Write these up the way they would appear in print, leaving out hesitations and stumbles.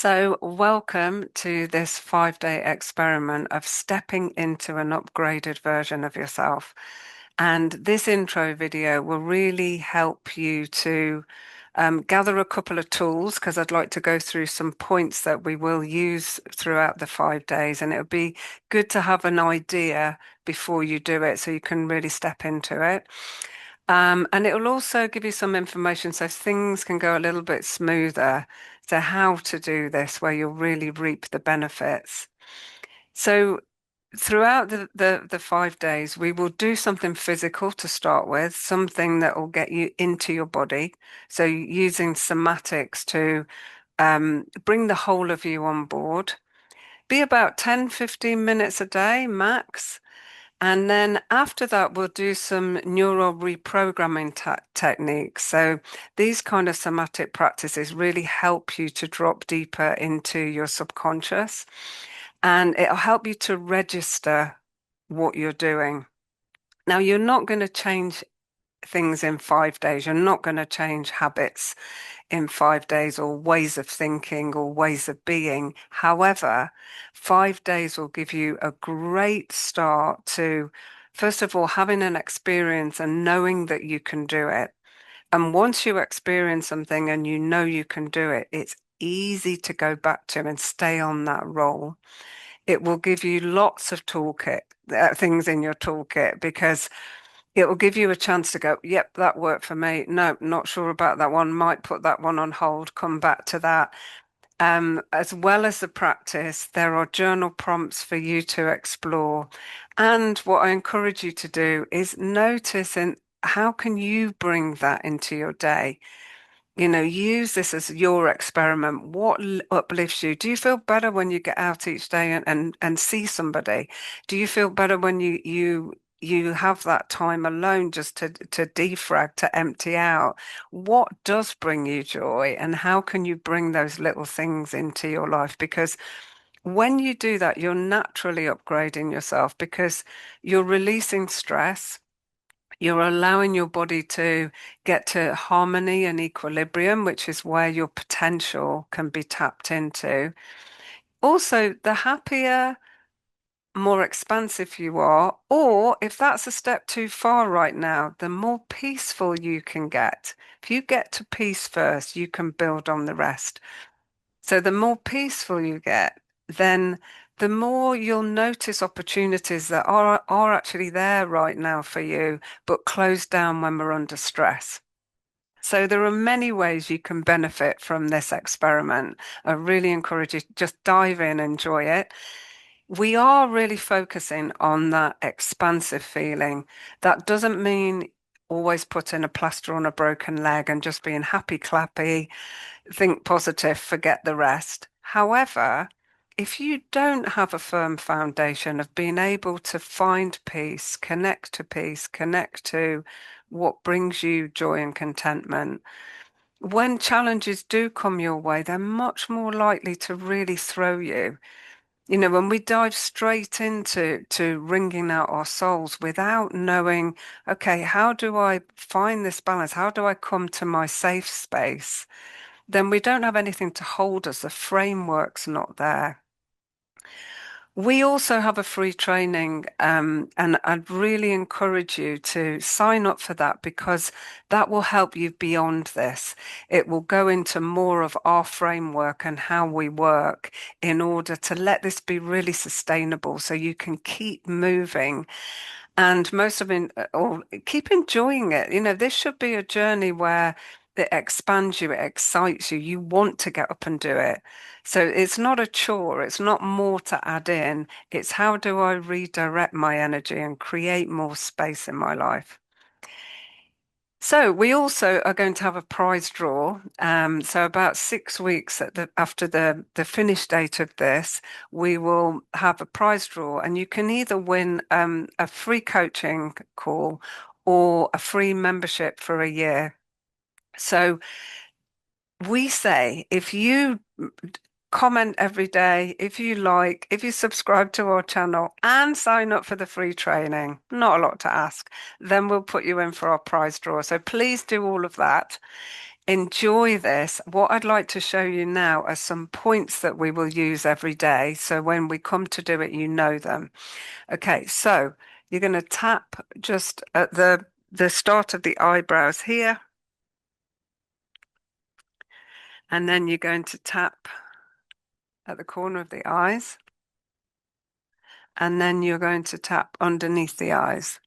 So, welcome to this 5-day experiment of stepping into an upgraded version of yourself. And this intro video will really help you to gather a couple of tools because I'd like to go through some points that we will use throughout the 5 days. And it would be good to have an idea before you do it so you can really step into it. And it will also give you some information so things can go a little bit smoother to how to do this where you'll really reap the benefits. So throughout the 5 days, we will do something physical to start with, something that will get you into your body. So using somatics to bring the whole of you on board. Be about 10-15 minutes a day max. And then after that, we'll do some neural reprogramming techniques. So these kind of somatic practices really help you to drop deeper into your subconscious, and it'll help you to register what you're doing. Now, you're not going to change things in 5 days. You're not going to change habits in 5 days or ways of thinking or ways of being. However, 5 days will give you a great start to, first of all, having an experience and knowing that you can do it. And once you experience something and you know you can do it, it's easy to go back to and stay on that role. It will give you lots of things in your toolkit because it will give you a chance to go, yep, that worked for me. No, not sure about that one. Might put that one on hold, come back to that. As well as the practice, there are journal prompts for you to explore. And what I encourage you to do is notice and how can you bring that into your day? Use this as your experiment. What uplifts you? Do you feel better when you get out each day and see somebody? Do you feel better when you have that time alone just to defrag, to empty out? What does bring you joy, and how can you bring those little things into your life? Because when you do that, you're naturally upgrading yourself because you're releasing stress. You're allowing your body to get to harmony and equilibrium, which is where your potential can be tapped into. Also, the happier, more expansive you are, or if that's a step too far right now, the more peaceful you can get. If you get to peace first, you can build on the rest. So the more peaceful you get, then the more you'll notice opportunities that are actually there right now for you, but closed down when we're under stress. So there are many ways you can benefit from this experiment. I really encourage you to just dive in, enjoy it. We are really focusing on that expansive feeling. That doesn't mean always putting a plaster on a broken leg and just being happy clappy, think positive, forget the rest. However, if you don't have a firm foundation of being able to find peace, connect to what brings you joy and contentment, when challenges do come your way, they're much more likely to really throw you. When we dive straight into wringing out our souls without knowing, okay, how do I find this balance? How do I come to my safe space? Then we don't have anything to hold us. The framework's not there. We also have a free training, and I'd really encourage you to sign up for that because that will help you beyond this. It will go into more of our framework and how we work in order to let this be really sustainable so you can keep moving and most of it, or keep enjoying it. This should be a journey where it expands you, it excites you, you want to get up and do it. So it's not a chore, it's not more to add in, it's how do I redirect my energy and create more space in my life. So we also are going to have a prize draw. So about 6 weeks after the finish date of this, we will have a prize draw, and you can either win a free coaching call or a free membership for a year. So we say if you comment every day, if you subscribe to our channel and sign up for the free training, not a lot to ask, then we'll put you in for our prize draw. So please do all of that. enjoy this. What I'd like to show you now are some points that we will use every day. So when we come to do it, you know them. Okay, so you're going to tap just at the start of the eyebrows here, and then you're going to tap at the corner of the eyes, and then you're going to tap underneath the eyes.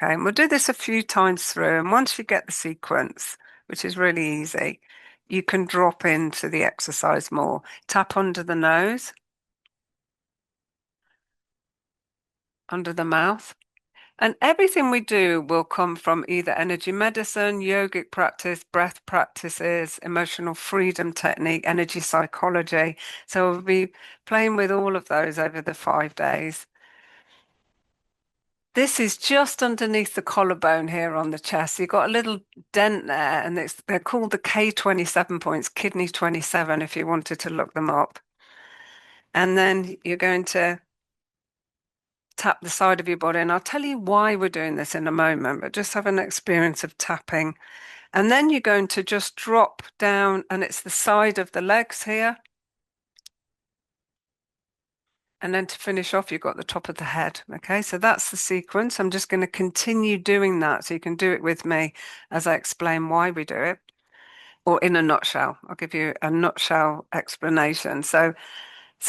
Okay, and we'll do this a few times through, and once you get the sequence, which is really easy, you can drop into the exercise more. Tap under the nose, under the mouth. And everything we do will come from either energy medicine, yogic practice, breath practices, emotional freedom technique, energy psychology. So we'll be playing with all of those over the 5 days. This is just underneath the collarbone here on the chest. You've got a little dent there, and they're called the K27 points, kidney 27, if you wanted to look them up. And then you're going to tap the side of your body. And I'll tell you why we're doing this in a moment, but just have an experience of tapping. And then you're going to just drop down, and it's the side of the legs here. And then to finish off, you've got the top of the head. Okay, so that's the sequence. I'm just going to continue doing that so you can do it with me as I explain why we do it. Or in a nutshell, I'll give you a nutshell explanation. So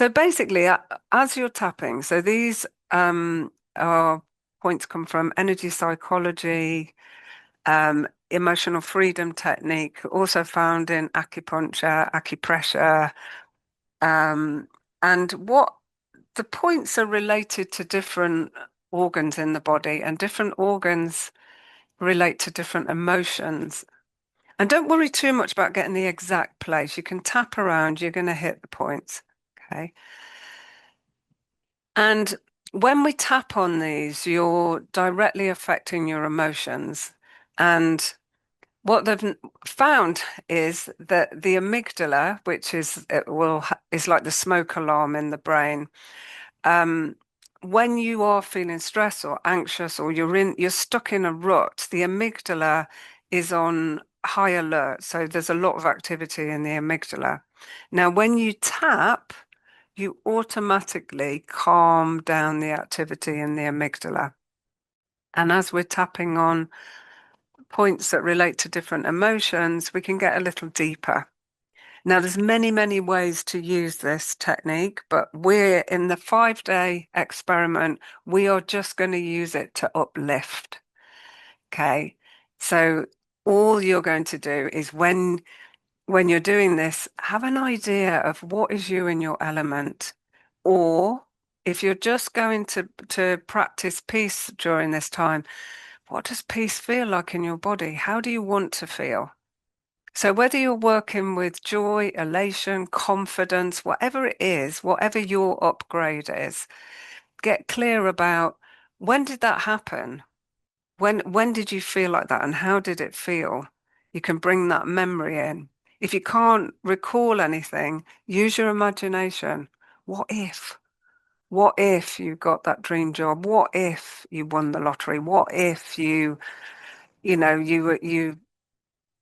basically, as you're tapping, so these are points come from energy psychology, emotional freedom technique, also found in acupuncture, acupressure, and what the points are related to different organs in the body, and different organs relate to different emotions. And don't worry too much about getting the exact place. You can tap around, you're going to hit the points. Okay. And when we tap on these, you're directly affecting your emotions. And what they've found is that the amygdala, which is like the smoke alarm in the brain, um, when you are feeling stressed or anxious or you're stuck in a rut, the amygdala is on high alert. So there's a lot of activity in the amygdala. Now, when you tap, you automatically calm down the activity in the amygdala. And as we're tapping on points that relate to different emotions, we can get a little deeper. Now, there's many, many ways to use this technique, but we're in the 5 day experiment. We are just going to use it to uplift. Okay. So all you're going to do is when you're doing this, have an idea of what is you in your element. Or if you're just going to practice peace during this time, what does peace feel like in your body? How do you want to feel? So whether you're working with joy, elation, confidence, whatever it is, whatever your upgrade is, get clear about when did that happen? When did you feel like that and how did it feel? You can bring that memory in. If you can't recall anything, use your imagination. What if? What if you got that dream job? What if you won the lottery? What if you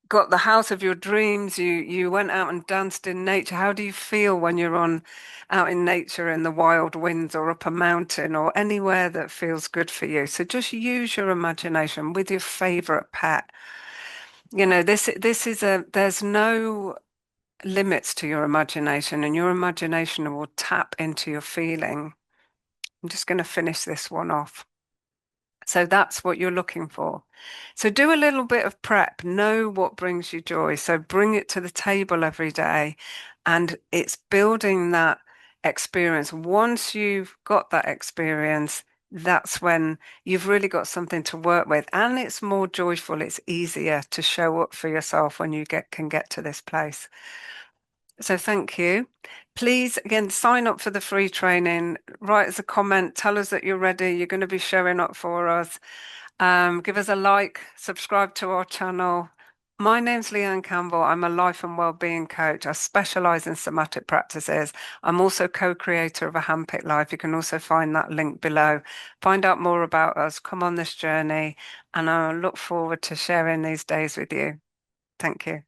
got the house of your dreams, you went out and danced in nature. How do you feel when you're out in nature in the wild winds or up a mountain or anywhere that feels good for you? So just use your imagination with your favorite pet. There's no limits to your imagination, and your imagination will tap into your feeling. I'm just going to finish this one off. So that's what you're looking for. So do a little bit of prep, know what brings you joy. So bring it to the table every day. And it's building that experience. Once you've got that experience, that's when you've really got something to work with. And it's more joyful. It's easier to show up for yourself when you can get to this place. So thank you. Please, again, sign up for the free training. Write us a comment. Tell us that you're ready. You're going to be showing up for us. Give us a like. Subscribe to our channel. My name's Leanne Campbell. I'm a life and wellbeing coach. I specialize in somatic practices. I'm also co-creator of a Handpicked Life. You can also find that link below. Find out more about us. Come on this journey. And I look forward to sharing these days with you. Thank you.